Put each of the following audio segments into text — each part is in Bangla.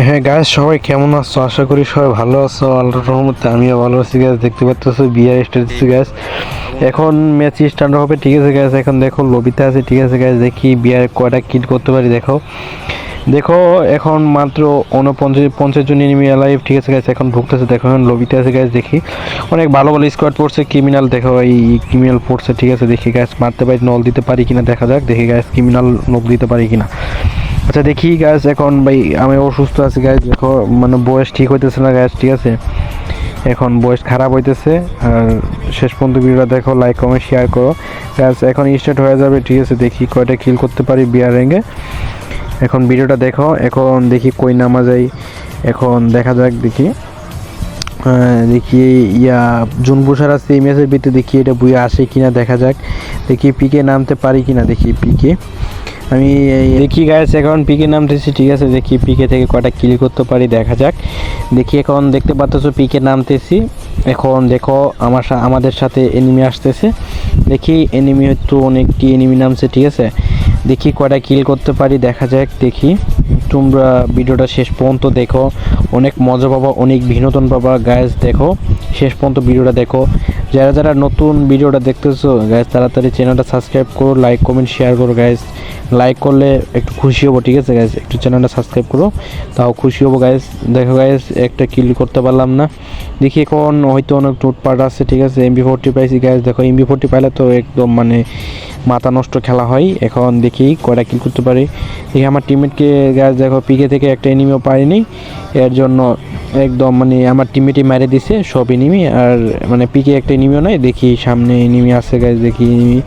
হ্যাঁ গাইস, সবাই কেমন আছো? আশা করি সবাই ভালো আছো। আল্লাহর রহমতে আমিও ভালো আছি গাইস। দেখতে পাচ্ছ বিয়ার স্টেজ গাইস। এখন ম্যাচ স্টার্ট হবে, ঠিক আছে গাইস। এখন দেখো লবিতে আছে, ঠিক আছে গাইস। দেখি বিয়ার কয়টা কিল করতে পারি। দেখো দেখো এখন মাত্র 49 জন এনিমি অ্যালাইভ, ঠিক আছে গাইস। এখন ঢুকতেছে, দেখো এখন লবিতে আছে গাইস। দেখি অনেক ভালো ভালো স্কোয়াড পড়ছে। ক্রিমিনাল দেখো, এই ক্রিমিনাল পড়ছে, ঠিক আছে। দেখি গাইস মারতে পারি, নল দিতে পারি কিনা দেখা যাক। দেখি গাইস ক্রিমিনাল নক দিতে পারি কিনা। আচ্ছা দেখি গাইস, এখন ভাই আমি অসুস্থ আছি গাইস। দেখো মানে বয়স ঠিক হইতেছে না গাইস, ঠিক আছে। এখন বয়স খারাপ হইতেছে। আর শেষ পর্যন্ত ভিডিওটা দেখো, লাইক কমেন্ট শেয়ার করো গাইস। এখন স্টার্ট হয়ে যাবে, ঠিক আছে। দেখি কয়টা কিল করতে পারি বিয়ার র্যাঙ্কে। এখন ভিডিওটা দেখো, এখন দেখি কই নামা যায়। এখন দেখা যাক, দেখি দেখি জুনপুষার আছে এই ম্যাচের ভিতরে। দেখি এটা বুয়ে আসে কিনা দেখা যাক। দেখি পিকে নামতে পারি কিনা, দেখি পিকে আমি দেখি গাইস। এখন পিকে নামতেছি, ঠিক আছে। দেখি পিকে থেকে কয়টা কিল করতে পারি দেখা যাক। দেখি এখন দেখতে পাচ্ছ পিকে নামতেছি। এখন দেখো আমাদের সাথে এনিমি আসতেছে। দেখি এনিমি হয়তো অনেকটি এনিমি নামছে, ঠিক আছে। দেখি কয়টা কিল করতে পারি দেখা যাক। দেখি তোমরা ভিডিওটা শেষ পর্যন্ত দেখো, অনেক মজা পাবা, অনেক বিনোদন পাবা গাইস। দেখো শেষ পর্যন্ত ভিডিওটা দেখো। যারা যারা নতুন ভিডিওটা দেখতেছো গাইস, তাড়াতাড়ি চ্যানেলটা সাবস্ক্রাইব করো, লাইক কমেন্ট শেয়ার করো গাইস। লাইক করলে একটু খুশি হবো, ঠিক আছে গাইস। একটু চ্যানেলটা সাবস্ক্রাইব করো, তাও খুশি হবো গাইস। দেখো গাইস একটা কিল করতে পারলাম না। দেখি এখন হয়তো অনেক টুটপাট আছে, ঠিক আছে। MP40 পাইছি গাইস। দেখো MP40 পাইলে তো একদম মানে মাথা নষ্ট খেলা হয়। এখন দেখি কয়টা কিল করতে পারি। দেখি আমার টিমমেটকে গাইস, দেখো পিকে থেকে একটা এনিমিও পাইনি। এর জন্য একদম মানে আমার টিমমেটই মেরে দিছে সব এনিমি। আর মানে পিকে একটা এনিমিও নাই। দেখি সামনে এনিমি আছে গাইস। দেখি এনিমি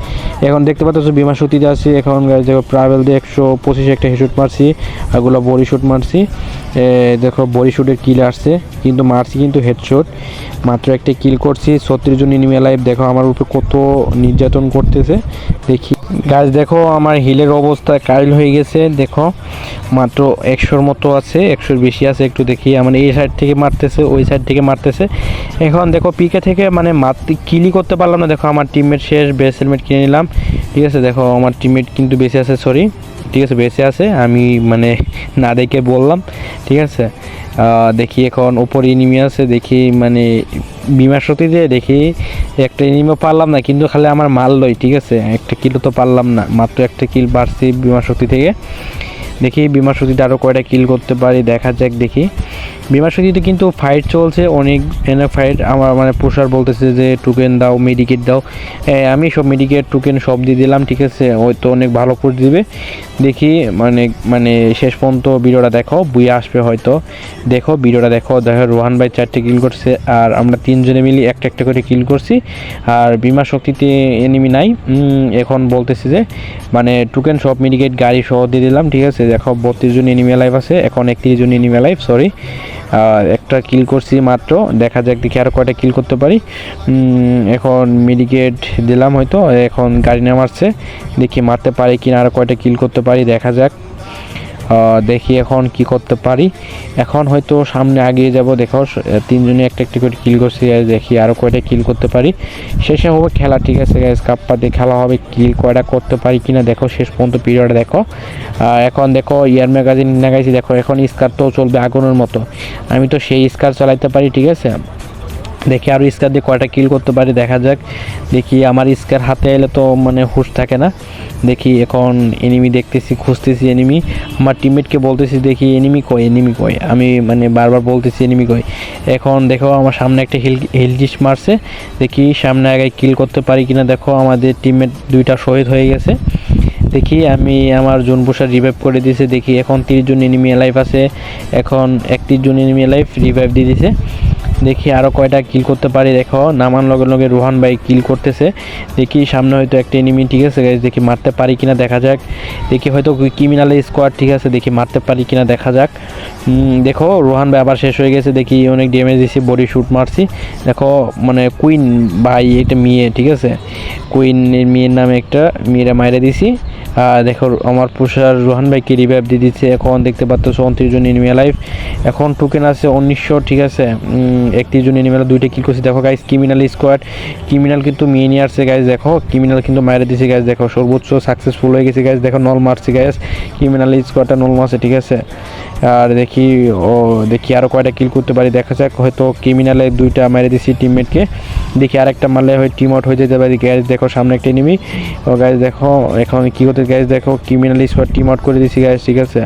এখন দেখতে পাচ্ছ বিমা শক্তিতে আছে। এখন গাইস দেখো প্রাইভেল দিয়ে 125 একটা হেডশট মারছি, আরগুলো বডি শুট মারছি। দেখো বডি শুটের কিল আসছে, কিন্তু মারছি কিন্তু হেডশট। মাত্র একটা কিল করছি, 36 জন এনিমি লাইভ। দেখো আমার উপরে কত নির্যাতন করতেছে। দেখি গাইস দেখো আমার হিলের অবস্থা কাইল হয়ে গেছে। দেখো মাত্র 100-র মতো আছে, 100-র বেশি আছে। একটু দেখি আমার এই সাইড থেকে মারতেছে, ওই সাইড থেকে মারতেছে। এখন দেখো পিকে থেকে মানে মারতে কিলই করতে পারলাম না। দেখো আমার টিমমেট শেষ, বেস হেলমেট কিনে নিলাম, ঠিক আছে। দেখো আমার টিমমেট কিন্তু বেঁচে আছে, সরি, ঠিক আছে বেঁচে আছে। আমি মানে না দেখে বললাম, ঠিক আছে। দেখি এখন উপরে এনিমি আছে। দেখি মানে বিমার শক্তিতে দেখি একটা এনিমিও পারলাম না, কিন্তু খালি আমার মাল লই, ঠিক আছে। একটা কিলও তো পারলাম না, মাত্র একটা কিল পারছি বিমার শক্তি থেকে। দেখি বিমার শক্তিতে আরও কয়টা কিল করতে পারি দেখা যাক। দেখি বিমার শক্তিতে কিন্তু ফাইট চলছে, অনেক ফাইট। আমার মানে পুষার বলতেছে যে টোকেন দাও, মেডিকেট দাও। আমি সব মেডিকেট টোকেন সব দিয়ে দিলাম, ঠিক আছে। ওই তো অনেক ভালো করে দিবে। দেখি মানে মানে শেষ পর্যন্ত ভিডিওটা দেখো, বুয়ে আসবে হয়তো। দেখো ভিডিওটা দেখো। দেখো রোহান ভাই 4টে কিল করছে, আর আমরা 3 জনে মিলে একটা একটা করে কিল করছি। আর বিমা শক্তিতে এনিমি নাই। এখন বলতেছি যে মানে টোকেন সব মেডিকেট গাড়ি সহ দিয়ে দিলাম, ঠিক আছে। দেখো 32 জন এনিমি লাইভ আছে, এখন 31 জন এনিমি লাইভ, সরি। একটা কিল করছি মাত্র, দেখা যাক দেখি আরও কয়টা কিল করতে পারি। এখন মেডিকেট দিলাম হয়তো, এখন গাড়ি নামাচ্ছে। দেখি মারতে পারি কিনা, আরও কয়টা কিল করতে পারি দেখা যাক। দেখি এখন কি করতে পারি। এখন হয়তো সামনে আগিয়ে যাব। দেখো 3 জনে একটা একটা করে কিল করছি। দেখি আরও কয়টা কিল করতে পারি। শেষে হবে খেলা, ঠিক আছে গাইস। কাপ্পা দিয়ে খেলা হবে, কিল কয়টা করতে পারি কিনা দেখো শেষ পর্যন্ত পিরিয়ডে দেখো। এখন দেখো ইয়ার ম্যাগাজিন লাগাইছি। দেখো এখন স্কার তো চলবে আগুনের মতো, আমি তো সেই স্কার চালাইতে পারি, ঠিক আছে। দেখি আরও স্কার দিয়ে কয়টা কিল করতে পারি দেখা যাক। দেখি আমার স্কার হাতে এলে তো মানে হুশ থাকে না। দেখি এখন এনিমি দেখতেছি, খুঁজতেছি এনিমি। আমার টিমমেটকে বলতেছি দেখি এনিমি কই, এনিমি কই। আমি মানে বারবার বলতেছি এনিমি কই। এখন দেখো আমার সামনে একটা হিলজিস মারছে। দেখি সামনে আগে কিল করতে পারি কিনা। দেখো আমাদের টিমমেট 2টা শহীদ হয়ে গেছে। দেখি আমি আমার জোন পোষার রিভাইভ করে দিয়েছে। দেখি এখন 30 জন এনিমি লাইভ আছে, এখন 31 জন এনিমি লাইভ রিভাইভ দিয়ে দিয়েছে। দেখি আরও কয়টা কিল করতে পারি। দেখো নামান লগে লগে রোহান ভাই কিল করতেছে। দেখি সামনে হয়তো একটা এনিমি, ঠিক আছে গাইস। দেখি মারতে পারি কিনা দেখা যাক। দেখি হয়তো ক্রিমিনালের স্কোয়াড, ঠিক আছে। দেখি মারতে পারি কিনা দেখা যাক। দেখো রোহান ভাই আবার শেষ হয়ে গেছে। দেখি অনেক ড্যামেজ দিছি, বডি শুট মারছি। দেখো মানে কুইন ভাই, এটা মেয়ে, ঠিক আছে। কুইনের মেয়ের নামে একটা মেয়েরা মাইরে দিছি। দেখো আমার পুষার রোহান ভাইকে রিভাইভ দিয়ে দিচ্ছে। এখন দেখতে পাচ্ছ 29 জন এনিমি লাইভ। এখন টোকেন আছে 1900, ঠিক আছে। 31 জন এনিমি 2টা কিল করছে। দেখো গাইস ক্রিমিনাল স্কোয়াড, ক্রিমিনাল কিন্তু মেয়ে নিয়ে আসছে গাইস। দেখো ক্রিমিনাল কিন্তু মাইরে দিছে গাইস। দেখো সর্বোচ্চ সাকসেসফুল হয়ে গেছে গাইস। দেখো নল মারছে গাইস, ক্রিমিনাল স্কোয়াডটা নল মারছে, ঠিক আছে। আর দেখি দেখি ও দেখি আরও কয়টা কিল করতে পারি দেখা যাক। হয়তো ক্রিমিনালে 2টা মেরে দিছি টিমমেটকে, দেখি আরেকটা মারলে হয় টিম আউট হয়ে যেতে পারি। গ্যাস দেখো সামনে একটা এনিমি। ও গ্যাস দেখো এখন কী করতে, গ্যাস দেখো ক্রিমিনাল স্কোয়াড টিম আউট করে দিছি গ্যাস, ঠিক আছে।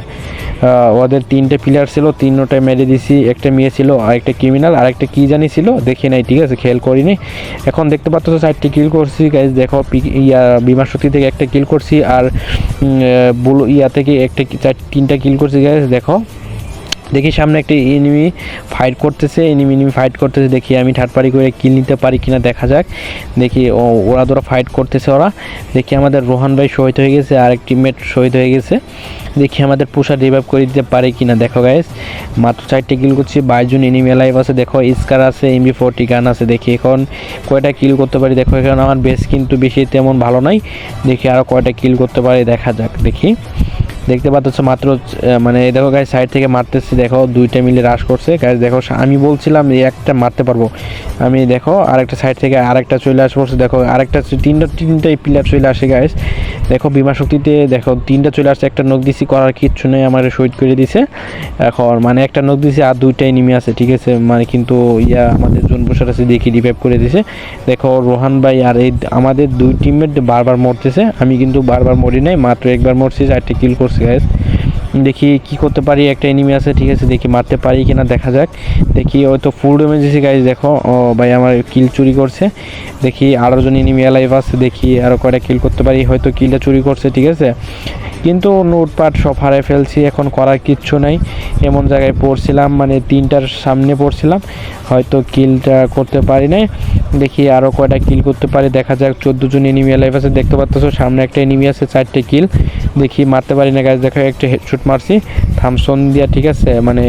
ওদের 3টে প্লেয়ার ছিল, 3টায় মেরে দিছি। একটা মেয়ে ছিল আর একটা ক্রিমিনাল, আর একটা কী জানি ছিল দেখি নাই, ঠিক আছে, খেয়াল করিনি। এখন দেখতে পাচ্ছ 4টে কিল করছি গ্যাস দেখো। বিমান শক্তি থেকে একটা কিল করছি, আর ইয়া থেকে একটা 3টা কিল করছি গ্যাস দেখো। দেখি সামনে একটা এনিমি ফাইট করতেছে, এনিমি ফাইট করতেছে, দেখি আমি থার্ড পারি করে কিল নিতে পারি কিনা দেখা যাক। দেখি ওরা ধরো ফাইট করতেছে ওরা। দেখি আমাদের রোহান ভাই শহীদ হয়ে গেছে, আর এক টিমমেট শহীদ হয়ে গেছে। দেখি আমাদের পুষার রিভাইভ করে দিতে পারে কিনা দেখো গাইস। মাত্র 4টে কিল করছি, 22 জন এনিমি লাইভ আছে দেখো। স্কার আছে, MB40 গান আছে। দেখি এখন কয়টা কিল করতে পারি দেখো। এখন আমার বেস কিন্তু বেশি তেমন ভালো নাই, দেখি আরও কয়টা কিল করতে পারি দেখা যাক। দেখি দেখতে পাচ্ছ মাত্র মানে দেখো গাইস সাইড থেকে মারতেছি দেখো, 2টা মিলে রাশ করছে গাইস দেখো। আমি বলছিলাম একটা মারতে পারবো আমি, দেখো আরেকটা সাইড থেকে আরেকটা চলে আসে পড়ছে দেখো। আরেকটা তিনটাই প্লেয়ার চলে আসে গাইস দেখো। বিমা শক্তিতে দেখো 3টা চলে আসছে, একটা নক দিছি, করার কিচ্ছু নেই, আমার শহীদ করে দিছে। এখন মানে একটা নক দিছি আর 2টাই নেমে আছে, ঠিক আছে, মানে কিন্তু আমাদের জোন পোষার আছে দেখি রিভাইভ করে দিছে দেখো। রোহান ভাই আর এই আমাদের 2 টিমমেট বারবার মরতেছে, আমি কিন্তু বারবার মরি নাই, মাত্র একবার মরছি, 4টে কিল করছি গাইস। দেখি কি করতে পারি, একটা এনিমি আছে, ঠিক আছে, দেখি মারতে পারি কিনা দেখা যাক। দেখি ওই তো ফুল ড্যামেজ দিয়েছি গাইস দেখো। ও ভাই আমার কিল চুরি করছে, দেখি আরও জন এনিমি লাইভ আছে, দেখি আরও কয়টা কিল করতে পারি। হয়তো কিলটা চুরি করছে, ঠিক আছে, কিন্তু নোটপাট সব হারাই ফেলছি, এখন করার কিচ্ছু নাই। এমন জায়গায় পড়ছিলাম, মানে 3টার সামনে পড়ছিলাম, হয়তো কিলটা করতে পারি নাই। দেখি আরও কয়টা কিল করতে পারি দেখা যাক। 14 জন এনিমি লাইভ আছে দেখতে পাচ্ছ, সামনে একটা এনিমি আছে, 4টে কিল। দেখি মারতে পারি না গাইস দেখো, একটা হেডশট মারছি থামসন দিয়া, ঠিক আছে, মানে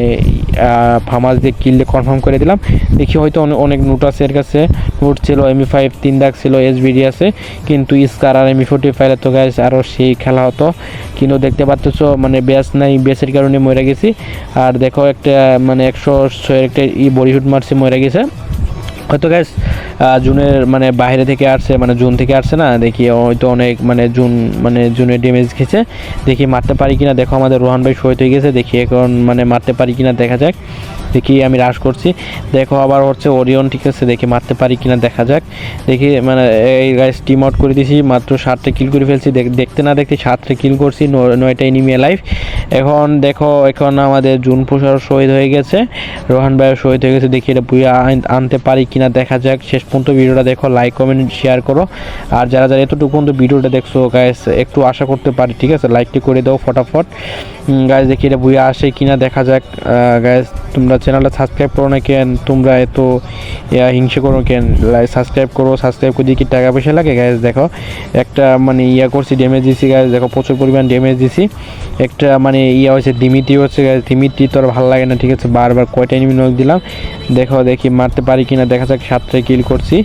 ফামাস দিয়ে কিলটা কনফার্ম করে দিলাম। দেখি হয়তো অনেক নোট আছে এর কাছে, নোট ছিল MB5 3 দাগ ছিল, SBD আছে, কিন্তু স্কার আর MB45 তো গাইস আরও সেই খেলা হতো, কিন্তু দেখতে পাচ্ছ মানে বেস নাই, বেসের কারণে মরে গেছি। আর দেখো একটা মানে 106 একটা বডি শুট মারছি, মরে গেছে। হয়তো গ্যাস জুনের মানে বাইরে থেকে আসছে, মানে জুন থেকে আসছে না, দেখি হয়তো অনেক মানে জুনের ড্যামেজ খেয়েছে। দেখি মারতে পারি কিনা দেখো, আমাদের রোহান ভাই শহীদ হয়ে গেছে, দেখি এখন মানে মারতে পারি কিনা দেখা যাক। দেখি আমি রাশ করছি দেখো, আবার হচ্ছে ওরিয়ন, ঠিক আছে, দেখি মারতে পারি কিনা দেখা যাক। দেখি মানে এই গাইস টিম আউট করে দিয়েছি, মাত্র 7টে কিল করে ফেলছি, দেখতে না দেখতে 7টে কিল করছি, 9টা এনিমি লাইভ। এখন দেখো এখন আমাদের জুন পোষার শহীদ হয়ে গেছে, রোহান ভাইয়ের শহীদ হয়ে গেছে। দেখি এটা বুয়া আনতে পারি কিনা দেখা যাক। শেষ পর্যন্ত ভিডিওটা দেখো, লাইক কমেন্ট শেয়ার করো, আর যারা এতটুকু পর্যন্ত ভিডিওটা দেখছো গাইস একটু আশা করতে পারি, ঠিক আছে, লাইকটি করে দাও ফটাফট গাইস। দেখি এটা বুয়া আসে কিনা দেখা যাক। গাইস তোমরা চ্যানেলটা সাবস্ক্রাইব করো না কেন, তোমরা এত হিংসে করো কেন, সাবস্ক্রাইব করো, সাবস্ক্রাইব করে দিয়ে কি টাকা পয়সা লাগে গাইস। দেখো একটা মানে করছি, ড্যামেজ দিছি গাইস দেখো, প্রচুর পরিমাণ ড্যামেজ দিছি। একটা মানে হয়েছে দিমিতি হচ্ছে গাইস, দিমিতি তো আর ভালো লাগে না, ঠিক আছে, বারবার কয়টা এনিমি নক দিলাম দেখো। দেখি মারতে পারি কিনা দেখা যাক। 7টে কিল করছি,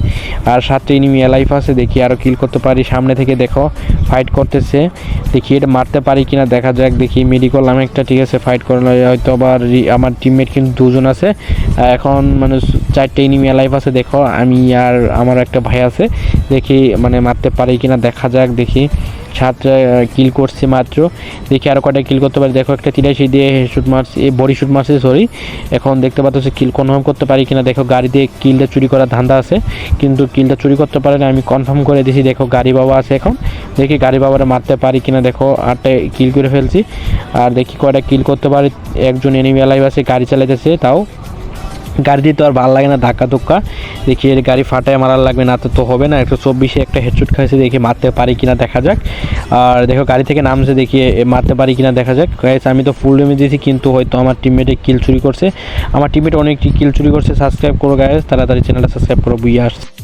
আর 7টে এনিমি লাইফ আছে, দেখি আরও কিল করতে পারি। সামনে থেকে দেখো ফাইট করতেছে, দেখি এটা মারতে পারি কিনা দেখা যাক। দেখি মেডিকেল নামে একটা, ঠিক আছে, ফাইট করলে হয়তো আবার আমার টিমমেট কিন্তু 2 জন আছে। এখন মানে 4টে এনিমি লাইফ আছে দেখো, আমি আর আমার একটা ভাই আছে, দেখি মানে মারতে পারি কিনা দেখা যাক। দেখি 7টা কিল করছি মাত্র, দেখি আরও কয়টা কিল করতে পারি দেখো। একটা 83 দিয়ে শুট মারছি, বডি শুট মারছি সরি। এখন দেখতে পাচ্ছ কিল কনফার্ম করতে পারি কিনা দেখো। গাড়ি দিয়ে কিলটা চুরি করার ধান্দা আছে, কিন্তু কিলটা চুরি করতে পারে না, আমি কনফার্ম করে দিছি দেখো। গাড়ি বাবা আছে এখন, দেখি গাড়ি বাবারা মারতে পারি কিনা দেখো। 8টা কিল করে ফেলছি, আর দেখি কয়টা কিল করতে পারি। একজন এনিমি লাইভ আছে, গাড়ি চালাইতেছে, তাও গাড়ি দিয়ে তো আর ভালো লাগে না, ধাক্কা ধুক্কা। দেখি এর গাড়ি ফাটায় মারার লাগবে না তো হবে না। 124 একটা হেডশট খাইছে, দেখি মারতে পারি কিনা দেখা যাক। আর দেখো গাড়ি থেকে নামছে, দেখি মারতে পারি কিনা দেখা যাক। আমি তো ফুল ড্যামেজ দিয়েছি, কিন্তু হয়তো আমার টিমমেটে কিল চুরি করছে, আমার টিমমেট অনেকটি কিল চুরি করছে। সাবস্ক্রাইব করো গাইস, তাড়াতাড়ি চ্যানেলটা সাবস্ক্রাইব করো। বুইয়া আসছে।